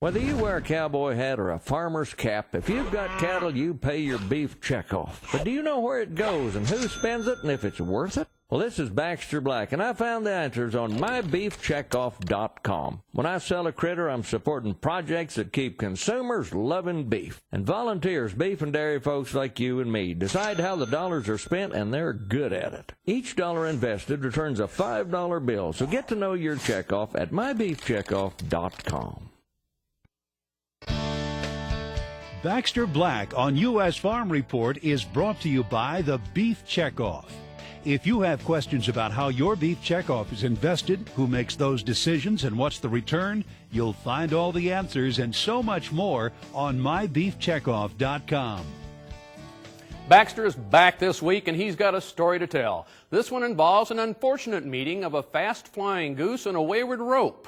Whether you wear a cowboy hat or a farmer's cap, if you've got cattle, you pay your beef checkoff. But do you know where it goes and who spends it and if it's worth it? Well, this is Baxter Black, and I found the answers on mybeefcheckoff.com. When I sell a critter, I'm supporting projects that keep consumers loving beef. And volunteers, beef and dairy folks like you and me, decide how the dollars are spent, and they're good at it. Each dollar invested returns a $5 bill, so get to know your checkoff at mybeefcheckoff.com. Baxter Black on U.S. Farm Report is brought to you by the Beef Checkoff. If you have questions about how your beef checkoff is invested, who makes those decisions, and what's the return, you'll find all the answers and so much more on mybeefcheckoff.com. Baxter is back this week, and he's got a story to tell. This one involves an unfortunate meeting of a fast-flying goose and a wayward rope.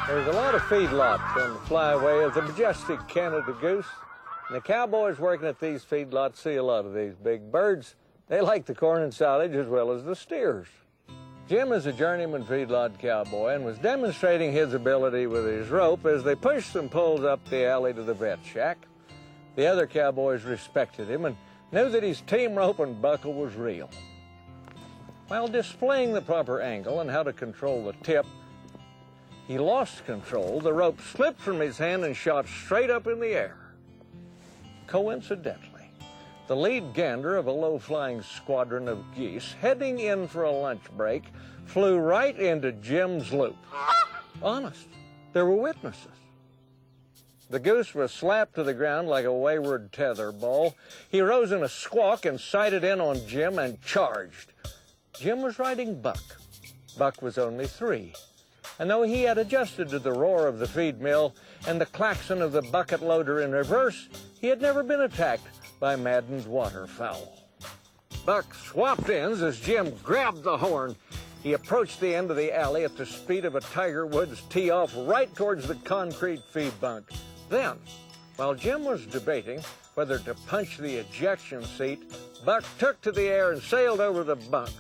There's a lot of feedlots on the flyway of the majestic Canada goose. And the cowboys working at these feedlots see a lot of these big birds. They like the corn and silage as well as the steers. Jim is a journeyman feedlot cowboy and was demonstrating his ability with his rope as they pushed some poles up the alley to the vet shack. The other cowboys respected him and knew that his team rope and buckle was real. While displaying the proper angle and how to control the tip, he lost control. The rope slipped from his hand and shot straight up in the air. Coincidentally, the lead gander of a low-flying squadron of geese heading in for a lunch break flew right into Jim's loop. Honest, there were witnesses. The goose was slapped to the ground like a wayward tether ball. He rose in a squawk and sighted in on Jim and charged. Jim was riding Buck. Buck was only 3. And though he had adjusted to the roar of the feed mill and the klaxon of the bucket loader in reverse, he had never been attacked by maddened waterfowl. Buck swapped ends as Jim grabbed the horn. He approached the end of the alley at the speed of a Tiger Woods tee-off right towards the concrete feed bunk. Then, while Jim was debating whether to punch the ejection seat, Buck took to the air and sailed over the bunk.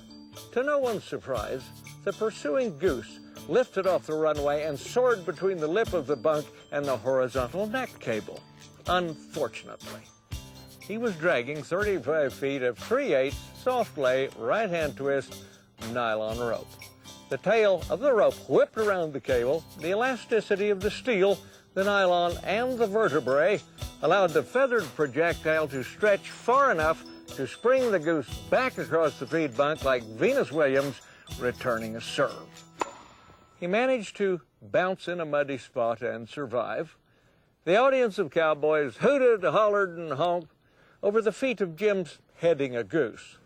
To no one's surprise, the pursuing goose lifted off the runway and soared between the lip of the bunk and the horizontal neck cable. Unfortunately, he was dragging 35 feet of 3/8 soft lay, right-hand twist, nylon rope. The tail of the rope whipped around the cable. The elasticity of the steel, the nylon, and the vertebrae allowed the feathered projectile to stretch far enough to spring the goose back across the feed bunk like Venus Williams returning a serve. He managed to bounce in a muddy spot and survive. The audience of cowboys hooted, hollered, and honked over the feat of Jim's heading a goose.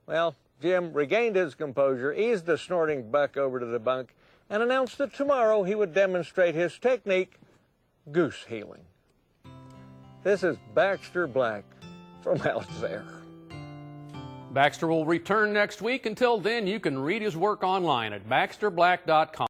Well, Jim regained his composure, eased the snorting Buck over to the bunk, and announced that tomorrow he would demonstrate his technique, goose healing. This is Baxter Black from out there. Baxter will return next week. Until then, you can read his work online at baxterblack.com.